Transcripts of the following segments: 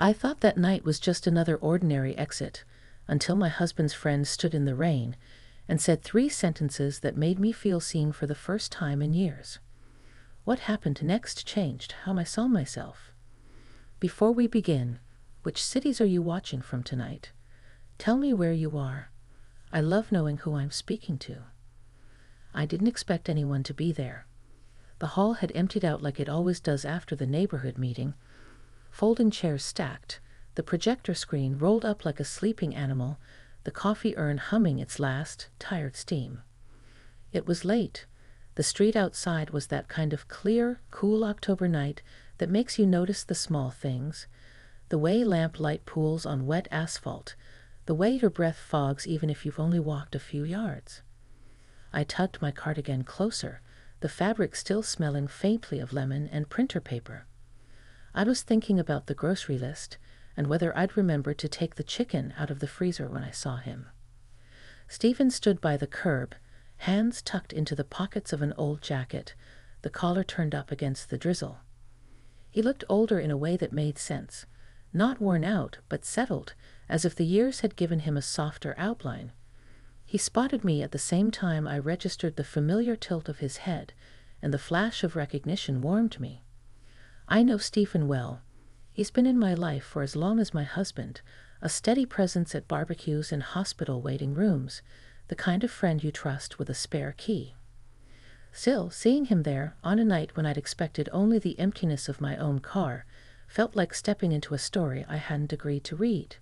I thought that night was just another ordinary exit, until my husband's friend stood in the rain and said 3 sentences that made me feel seen for the first time in years. What happened next changed how I saw myself. Before we begin, which cities are you watching from tonight? Tell me where you are. I love knowing who I'm speaking to. I didn't expect anyone to be there. The hall had emptied out like it always does after the neighborhood meeting. Folding chairs stacked, the projector screen rolled up like a sleeping animal, the coffee urn humming its last, tired steam. It was late. The street outside was that kind of clear, cool October night that makes you notice the small things, the way lamplight pools on wet asphalt, the way your breath fogs even if you've only walked a few yards. I tugged my cardigan closer, the fabric still smelling faintly of lemon and printer paper. I was thinking about the grocery list and whether I'd remember to take the chicken out of the freezer when I saw him. Stephen stood by the curb, hands tucked into the pockets of an old jacket, the collar turned up against the drizzle. He looked older in a way that made sense, not worn out, but settled, as if the years had given him a softer outline. He spotted me at the same time I registered the familiar tilt of his head, and the flash of recognition warmed me. I know Stephen well. He's been in my life for as long as my husband, a steady presence at barbecues and hospital waiting rooms, the kind of friend you trust with a spare key. Still, seeing him there, on a night when I'd expected only the emptiness of my own car, felt like stepping into a story I hadn't agreed to read.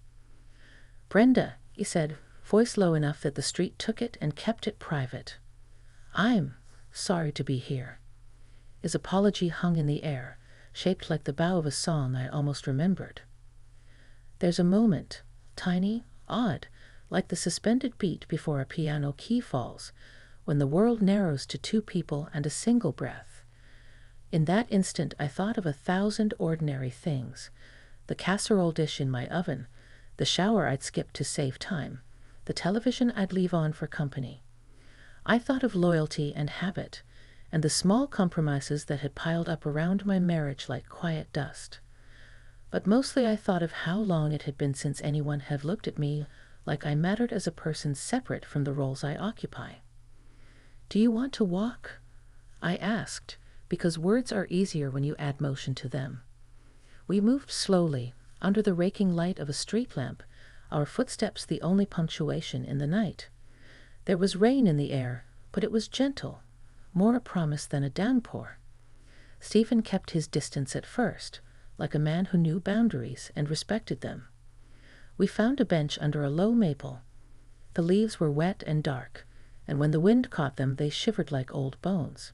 "Brenda," he said, voice low enough that the street took it and kept it private. "I'm sorry to be here." His apology hung in the air, shaped like the bow of a song I almost remembered. There's a moment, tiny, odd, like the suspended beat before a piano key falls, when the world narrows to 2 people and a single breath. In that instant I thought of 1,000 ordinary things: the casserole dish in my oven, the shower I'd skip to save time, the television I'd leave on for company. I thought of loyalty and habit, and the small compromises that had piled up around my marriage like quiet dust. But mostly I thought of how long it had been since anyone had looked at me like I mattered as a person separate from the roles I occupy. "Do you want to walk?" I asked, because words are easier when you add motion to them. We moved slowly, under the raking light of a street lamp, our footsteps the only punctuation in the night. There was rain in the air, but it was gentle, more a promise than a downpour. Stephen kept his distance at first, like a man who knew boundaries and respected them. We found a bench under a low maple. The leaves were wet and dark, and when the wind caught them they shivered like old bones.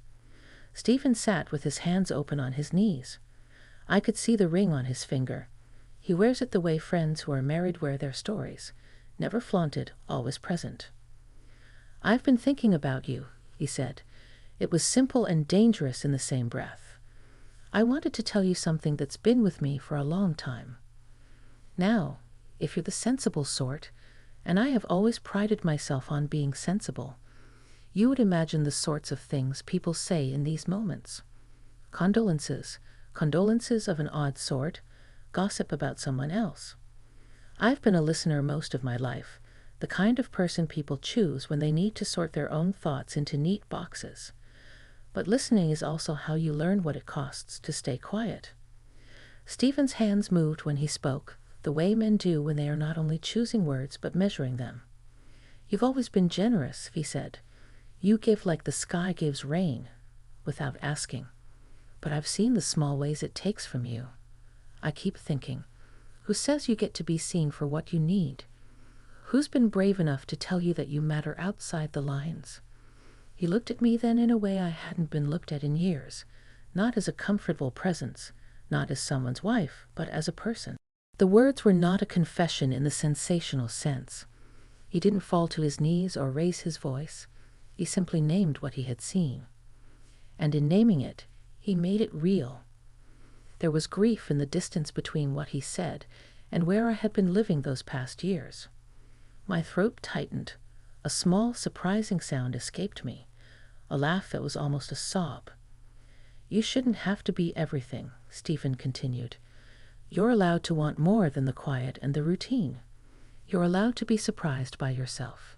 Stephen sat with his hands open on his knees. I could see the ring on his finger. He wears it the way friends who are married wear their stories, never flaunted, always present. "I've been thinking about you," he said. It was simple and dangerous in the same breath. "I wanted to tell you something that's been with me for a long time. Now, if you're the sensible sort, and I have always prided myself on being sensible, you would imagine the sorts of things people say in these moments. Condolences of an odd sort, gossip about someone else. I've been a listener most of my life, the kind of person people choose when they need to sort their own thoughts into neat boxes. But listening is also how you learn what it costs to stay quiet." Stephen's hands moved when he spoke, the way men do when they are not only choosing words but measuring them. "You've always been generous," he said. "You give like the sky gives rain, without asking. But I've seen the small ways it takes from you. I keep thinking, who says you get to be seen for what you need? Who's been brave enough to tell you that you matter outside the lines?" He looked at me then in a way I hadn't been looked at in years, not as a comfortable presence, not as someone's wife, but as a person. The words were not a confession in the sensational sense. He didn't fall to his knees or raise his voice. He simply named what he had seen. And in naming it, he made it real. There was grief in the distance between what he said and where I had been living those past years. My throat tightened. A small, surprising sound escaped me, a laugh that was almost a sob. "You shouldn't have to be everything," Stephen continued. You're allowed to want more than the quiet and the routine. You're allowed to be surprised by yourself.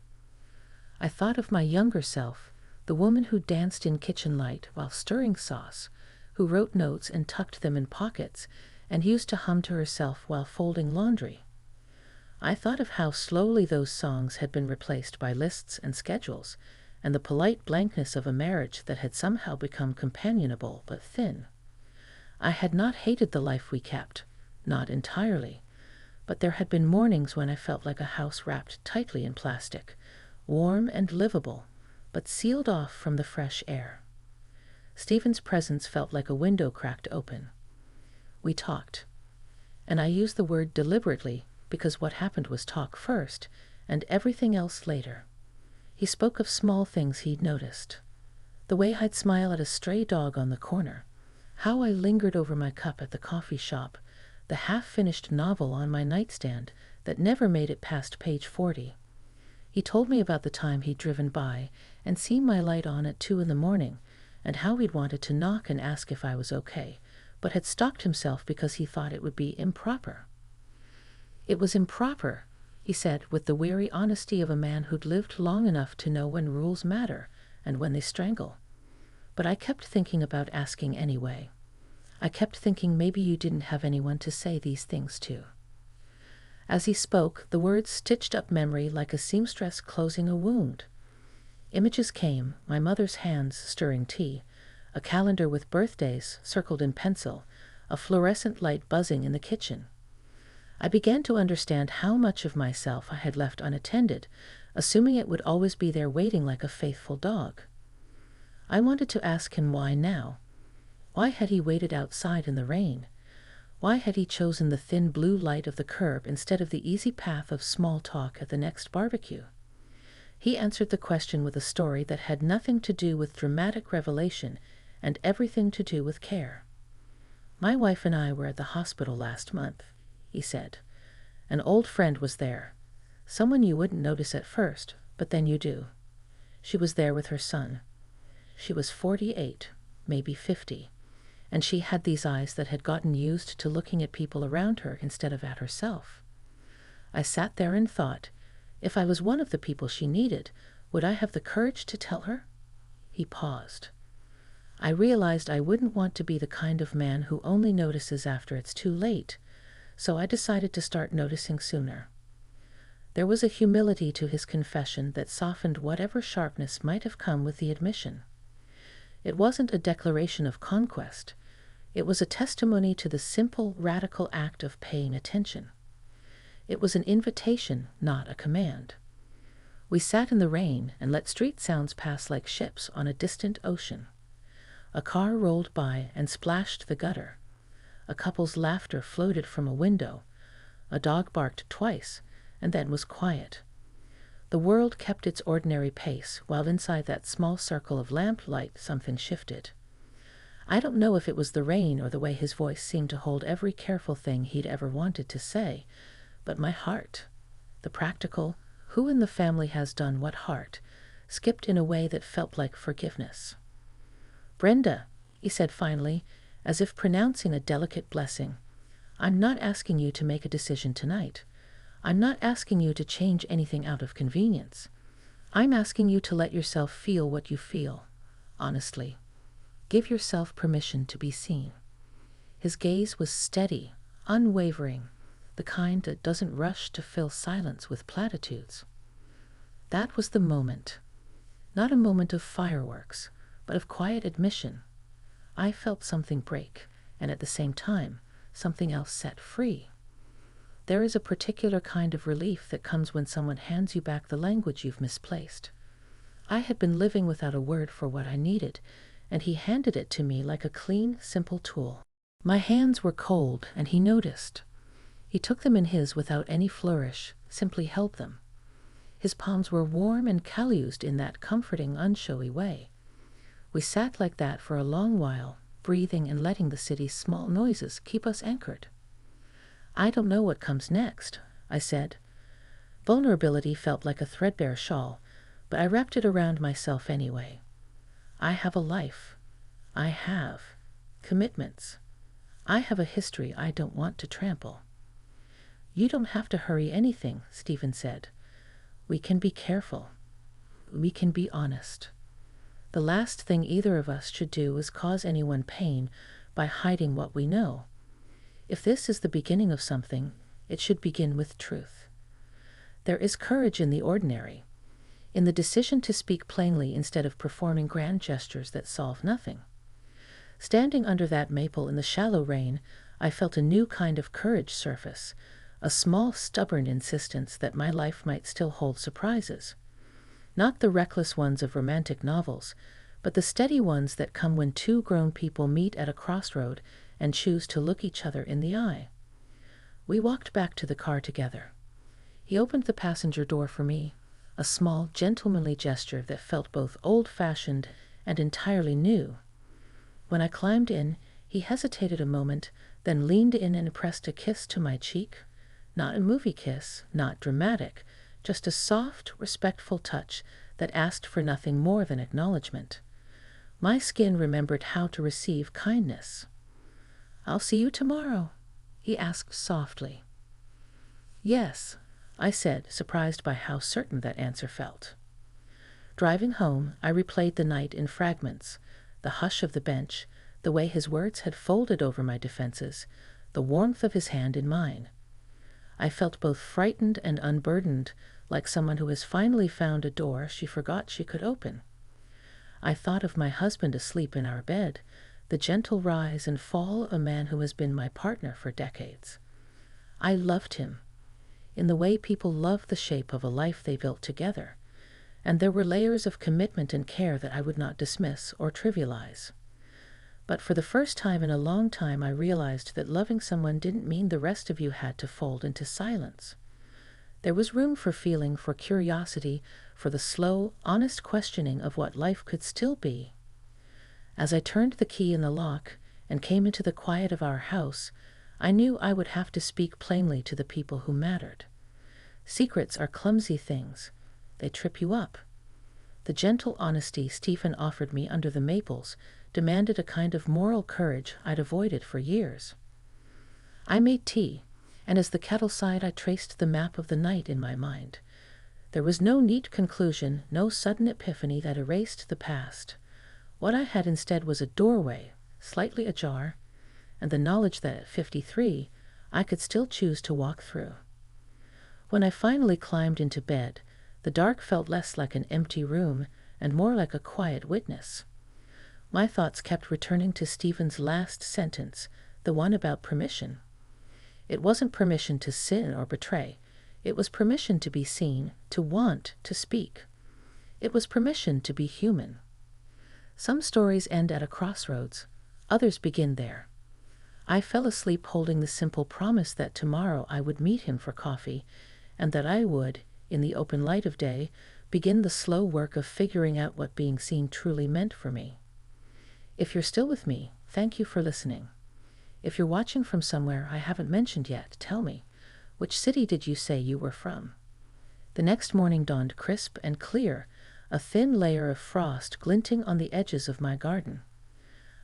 I thought of my younger self, the woman who danced in kitchen light while stirring sauce, who wrote notes and tucked them in pockets, and used to hum to herself while folding laundry. I thought of how slowly those songs had been replaced by lists and schedules, and the polite blankness of a marriage that had somehow become companionable but thin. I had not hated the life we kept, not entirely, but there had been mornings when I felt like a house wrapped tightly in plastic, warm and livable, but sealed off from the fresh air. Stephen's presence felt like a window cracked open. We talked, and I used the word deliberately because what happened was talk first, and everything else later. He spoke of small things he'd noticed. The way I'd smile at a stray dog on the corner, how I lingered over my cup at the coffee shop, the half-finished novel on my nightstand that never made it past page 40. He told me about the time he'd driven by and seen my light on at 2 a.m, and how he'd wanted to knock and ask if I was okay, but had stopped himself because he thought it would be improper. It was improper, he said, with the weary honesty of a man who'd lived long enough to know when rules matter and when they strangle. But I kept thinking about asking anyway. I kept thinking maybe you didn't have anyone to say these things to. As he spoke, the words stitched up memory like a seamstress closing a wound. Images came, my mother's hands stirring tea, a calendar with birthdays circled in pencil, a fluorescent light buzzing in the kitchen. I began to understand how much of myself I had left unattended, assuming it would always be there waiting like a faithful dog. I wanted to ask him why now. Why had he waited outside in the rain? Why had he chosen the thin blue light of the curb instead of the easy path of small talk at the next barbecue? He answered the question with a story that had nothing to do with dramatic revelation and everything to do with care. My wife and I were at the hospital last month, he said. An old friend was there, someone you wouldn't notice at first, but then you do. She was there with her son. She was 48, maybe 50, and she had these eyes that had gotten used to looking at people around her instead of at herself. I sat there and thought, if I was one of the people she needed, would I have the courage to tell her? He paused. I realized I wouldn't want to be the kind of man who only notices after it's too late, so I decided to start noticing sooner. There was a humility to his confession that softened whatever sharpness might have come with the admission. It wasn't a declaration of conquest. It was a testimony to the simple, radical act of paying attention. It was an invitation, not a command. We sat in the rain and let street sounds pass like ships on a distant ocean. A car rolled by and splashed the gutter. A couple's laughter floated from a window. A dog barked twice and then was quiet. The world kept its ordinary pace, while inside that small circle of lamplight something shifted. I don't know if it was the rain or the way his voice seemed to hold every careful thing he'd ever wanted to say, but my heart, the practical, who in the family has done what heart, skipped in a way that felt like forgiveness. Brenda, he said finally, as if pronouncing a delicate blessing, I'm not asking you to make a decision tonight. I'm not asking you to change anything out of convenience. I'm asking you to let yourself feel what you feel, honestly. Give yourself permission to be seen. His gaze was steady, unwavering, the kind that doesn't rush to fill silence with platitudes. That was the moment. Not a moment of fireworks, but of quiet admission. I felt something break, and at the same time, something else set free. There is a particular kind of relief that comes when someone hands you back the language you've misplaced. I had been living without a word for what I needed, and he handed it to me like a clean, simple tool. My hands were cold, and he noticed. He took them in his without any flourish, simply held them. His palms were warm and calloused in that comforting, unshowy way. We sat like that for a long while, breathing and letting the city's small noises keep us anchored. I don't know what comes next, I said. Vulnerability felt like a threadbare shawl, but I wrapped it around myself anyway. I have a life. I have commitments. I have a history I don't want to trample. You don't have to hurry anything, Stephen said. We can be careful. We can be honest. The last thing either of us should do is cause anyone pain by hiding what we know. If this is the beginning of something, it should begin with truth. There is courage in the ordinary, in the decision to speak plainly instead of performing grand gestures that solve nothing. Standing under that maple in the shallow rain, I felt a new kind of courage surface, a small, stubborn insistence that my life might still hold surprises. Not the reckless ones of romantic novels, but the steady ones that come when two grown people meet at a crossroad and choose to look each other in the eye. We walked back to the car together. He opened the passenger door for me, a small, gentlemanly gesture that felt both old-fashioned and entirely new. When I climbed in, he hesitated a moment, then leaned in and pressed a kiss to my cheek. Not a movie kiss, not dramatic, just a soft, respectful touch that asked for nothing more than acknowledgement. My skin remembered how to receive kindness. "I'll see you tomorrow," he asked softly. "Yes," I said, surprised by how certain that answer felt. Driving home, I replayed the night in fragments, the hush of the bench, the way his words had folded over my defenses, the warmth of his hand in mine. I felt both frightened and unburdened, like someone who has finally found a door she forgot she could open. I thought of my husband asleep in our bed, the gentle rise and fall of a man who has been my partner for decades. I loved him, in the way people love the shape of a life they built together, and there were layers of commitment and care that I would not dismiss or trivialize. But for the first time in a long time, I realized that loving someone didn't mean the rest of you had to fold into silence. There was room for feeling, for curiosity, for the slow, honest questioning of what life could still be. As I turned the key in the lock and came into the quiet of our house, I knew I would have to speak plainly to the people who mattered. Secrets are clumsy things. They trip you up. The gentle honesty Stephen offered me under the maples demanded a kind of moral courage I'd avoided for years. I made tea, and as the kettle sighed, I traced the map of the night in my mind. There was no neat conclusion, no sudden epiphany that erased the past. What I had instead was a doorway, slightly ajar, and the knowledge that at 53, I could still choose to walk through. When I finally climbed into bed, the dark felt less like an empty room and more like a quiet witness. My thoughts kept returning to Stephen's last sentence, the one about permission. It wasn't permission to sin or betray. It was permission to be seen, to want, to speak. It was permission to be human. Some stories end at a crossroads. Others begin there. I fell asleep holding the simple promise that tomorrow I would meet him for coffee, and that I would, in the open light of day, begin the slow work of figuring out what being seen truly meant for me. If you're still with me, thank you for listening. If you're watching from somewhere I haven't mentioned yet, tell me, which city did you say you were from? The next morning dawned crisp and clear, a thin layer of frost glinting on the edges of my garden.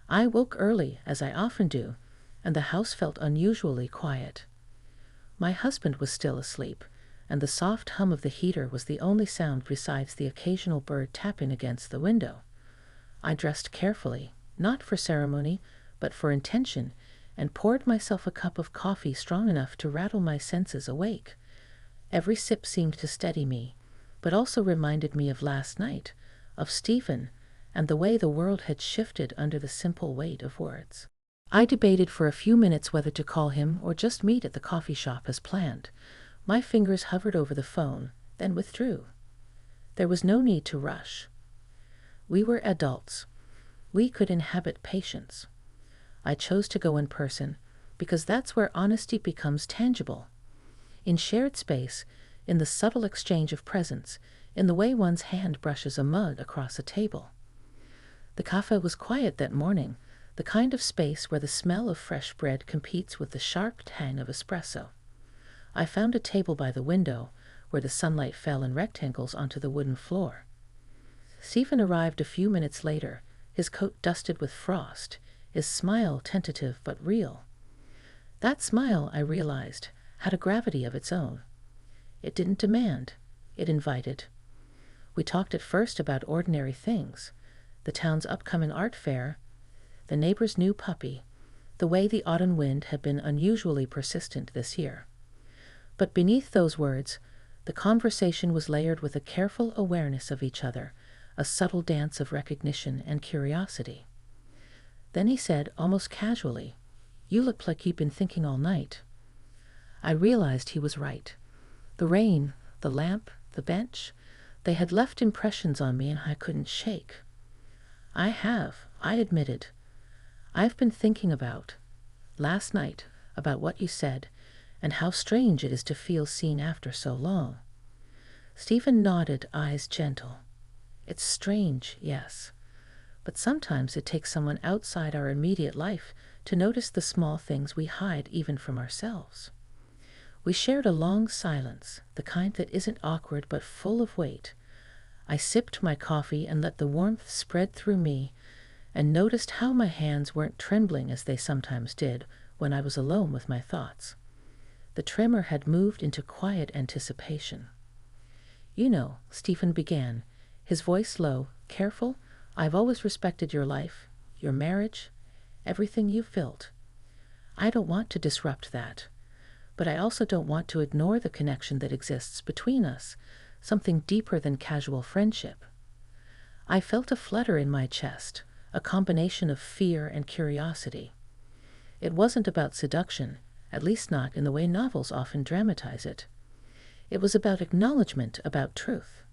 I woke early, as I often do, and the house felt unusually quiet. My husband was still asleep, and the soft hum of the heater was the only sound besides the occasional bird tapping against the window. I dressed carefully, not for ceremony, but for intention, and poured myself a cup of coffee strong enough to rattle my senses awake. Every sip seemed to steady me, but also reminded me of last night, of Stephen, and the way the world had shifted under the simple weight of words. I debated for a few minutes whether to call him or just meet at the coffee shop as planned. My fingers hovered over the phone, then withdrew. There was no need to rush. We were adults. We could inhabit patience. I chose to go in person, because that's where honesty becomes tangible. In shared space, in the subtle exchange of presence, in the way one's hand brushes a mug across a table. The cafe was quiet that morning, the kind of space where the smell of fresh bread competes with the sharp tang of espresso. I found a table by the window, where the sunlight fell in rectangles onto the wooden floor. Stephen arrived a few minutes later, his coat dusted with frost, his smile tentative but real. That smile, I realized, had a gravity of its own. It didn't demand, it invited. We talked at first about ordinary things, the town's upcoming art fair, the neighbor's new puppy, the way the autumn wind had been unusually persistent this year. But beneath those words, the conversation was layered with a careful awareness of each other, a subtle dance of recognition and curiosity. Then he said, almost casually, "You look like you've been thinking all night." I realized he was right. The rain, the lamp, the bench, they had left impressions on me and I couldn't shake. I admitted. I've been thinking last night, about what you said, and how strange it is to feel seen after so long. Stephen nodded, eyes gentle. It's strange, yes. But sometimes it takes someone outside our immediate life to notice the small things we hide even from ourselves. We shared a long silence, the kind that isn't awkward but full of weight. I sipped my coffee and let the warmth spread through me, and noticed how my hands weren't trembling as they sometimes did when I was alone with my thoughts. The tremor had moved into quiet anticipation. "You know," Stephen began, his voice low, careful, "I've always respected your life, your marriage, everything you've built. I don't want to disrupt that, but I also don't want to ignore the connection that exists between us, something deeper than casual friendship." I felt a flutter in my chest, a combination of fear and curiosity. It wasn't about seduction, at least not in the way novels often dramatize it. It was about acknowledgement, about truth,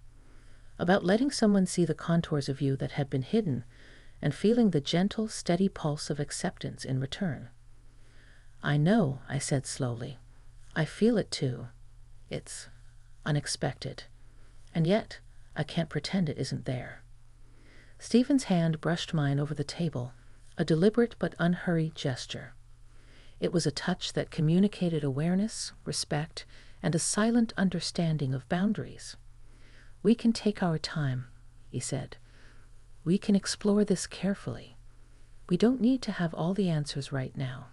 about letting someone see the contours of you that had been hidden, and feeling the gentle, steady pulse of acceptance in return. "I know," I said slowly. "I feel it too. It's unexpected. And yet, I can't pretend it isn't there." Stephen's hand brushed mine over the table, a deliberate but unhurried gesture. It was a touch that communicated awareness, respect, and a silent understanding of boundaries. "We can take our time," he said. "We can explore this carefully. We don't need to have all the answers right now."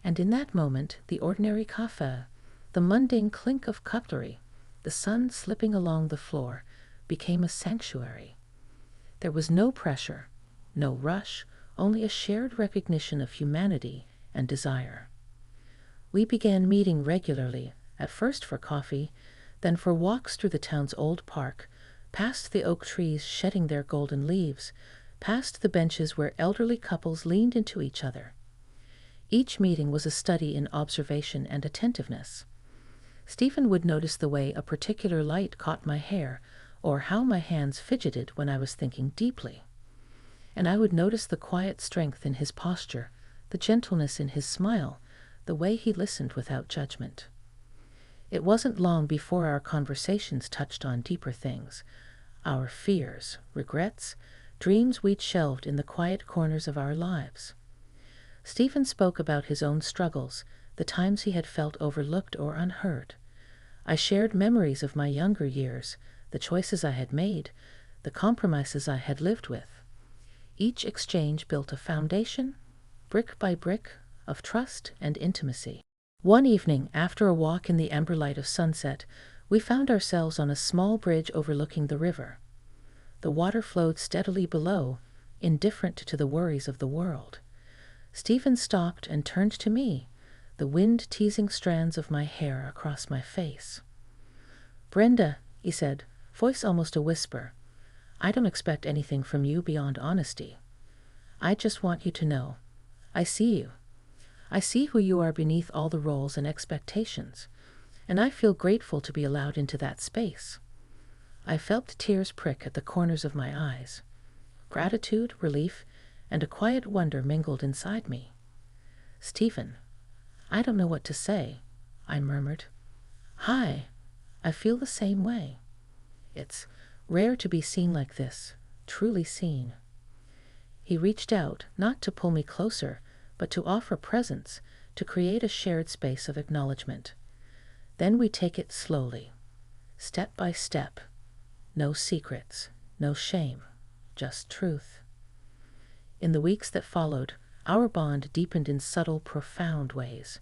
And in that moment, the ordinary café, the mundane clink of cutlery, the sun slipping along the floor, became a sanctuary. There was no pressure, no rush, only a shared recognition of humanity and desire. We began meeting regularly, at first for coffee, then for walks through the town's old park, past the oak trees shedding their golden leaves, past the benches where elderly couples leaned into each other. Each meeting was a study in observation and attentiveness. Stephen would notice the way a particular light caught my hair, or how my hands fidgeted when I was thinking deeply. And I would notice the quiet strength in his posture, the gentleness in his smile, the way he listened without judgment. It wasn't long before our conversations touched on deeper things, our fears, regrets, dreams we'd shelved in the quiet corners of our lives. Stephen spoke about his own struggles, the times he had felt overlooked or unheard. I shared memories of my younger years, the choices I had made, the compromises I had lived with. Each exchange built a foundation, brick by brick, of trust and intimacy. One evening, after a walk in the amber light of sunset, we found ourselves on a small bridge overlooking the river. The water flowed steadily below, indifferent to the worries of the world. Stephen stopped and turned to me, the wind teasing strands of my hair across my face. "Brenda," he said, voice almost a whisper, "I don't expect anything from you beyond honesty. I just want you to know. I see you. I see who you are beneath all the roles and expectations, and I feel grateful to be allowed into that space." I felt tears prick at the corners of my eyes. Gratitude, relief, and a quiet wonder mingled inside me. "Stephen, I don't know what to say," I murmured. "Hi, I feel the same way. It's rare to be seen like this, truly seen." He reached out, not to pull me closer, but to offer presence, to create a shared space of acknowledgement. Then we take it slowly, step by step. No secrets, no shame, just truth. In the weeks that followed, Our bond deepened in subtle, profound ways.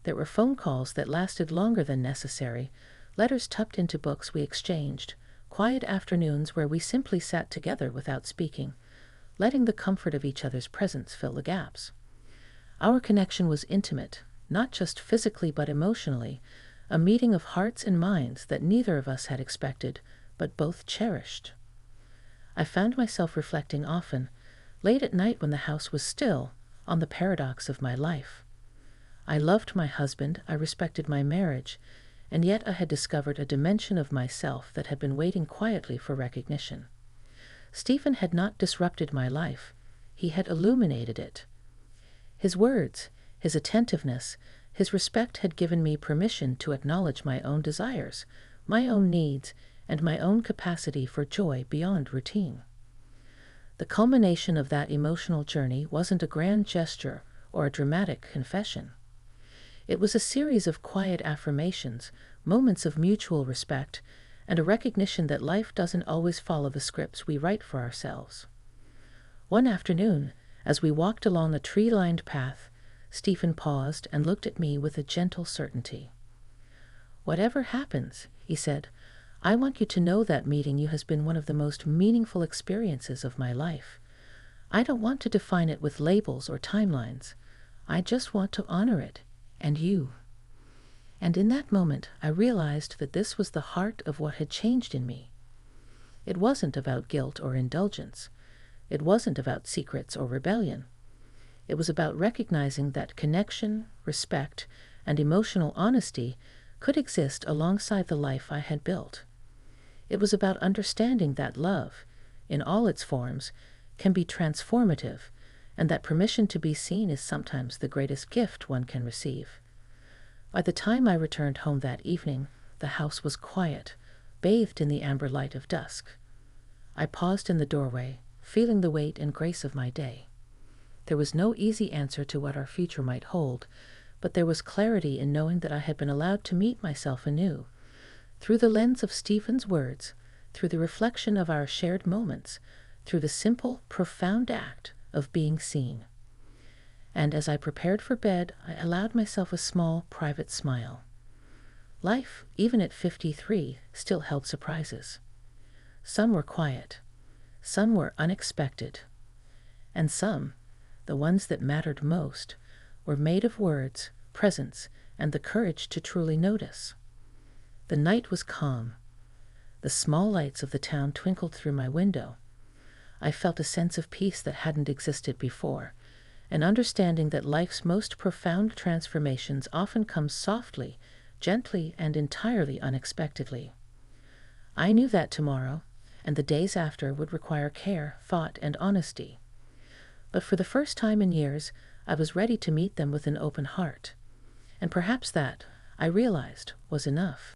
There were phone calls that lasted longer than necessary, letters tucked into books we exchanged, quiet afternoons where we simply sat together without speaking, letting the comfort of each other's presence fill the gaps. Our connection was intimate, not just physically but emotionally, a meeting of hearts and minds that neither of us had expected, but both cherished. I found myself reflecting often, late at night when the house was still, on the paradox of my life. I loved my husband, I respected my marriage, and yet I had discovered a dimension of myself that had been waiting quietly for recognition. Stephen had not disrupted my life, he had illuminated it. His words, his attentiveness, his respect had given me permission to acknowledge my own desires, my own needs, and my own capacity for joy beyond routine. The culmination of that emotional journey wasn't a grand gesture or a dramatic confession. It was a series of quiet affirmations, moments of mutual respect, and a recognition that life doesn't always follow the scripts we write for ourselves. One afternoon, as we walked along a tree-lined path, Stephen paused and looked at me with a gentle certainty. "Whatever happens," he said, "I want you to know that meeting you has been one of the most meaningful experiences of my life. I don't want to define it with labels or timelines. I just want to honor it, and you." And in that moment, I realized that this was the heart of what had changed in me. It wasn't about guilt or indulgence. It wasn't about secrets or rebellion. It was about recognizing that connection, respect, and emotional honesty could exist alongside the life I had built. It was about understanding that love, in all its forms, can be transformative, and that permission to be seen is sometimes the greatest gift one can receive. By the time I returned home that evening, the house was quiet, bathed in the amber light of dusk. I paused in the doorway, feeling the weight and grace of my day. There was no easy answer to what our future might hold, but there was clarity in knowing that I had been allowed to meet myself anew, through the lens of Stephen's words, through the reflection of our shared moments, through the simple, profound act of being seen. And as I prepared for bed, I allowed myself a small, private smile. Life, even at 53, still held surprises. Some were quiet, some were unexpected, and some, the ones that mattered most, were made of words, presence, and the courage to truly notice. The night was calm. The small lights of the town twinkled through my window. I felt a sense of peace that hadn't existed before, an understanding that life's most profound transformations often come softly, gently, and entirely unexpectedly. I knew that tomorrow, and the days after, would require care, thought, and honesty. But for the first time in years, I was ready to meet them with an open heart. And perhaps that, I realized, was enough.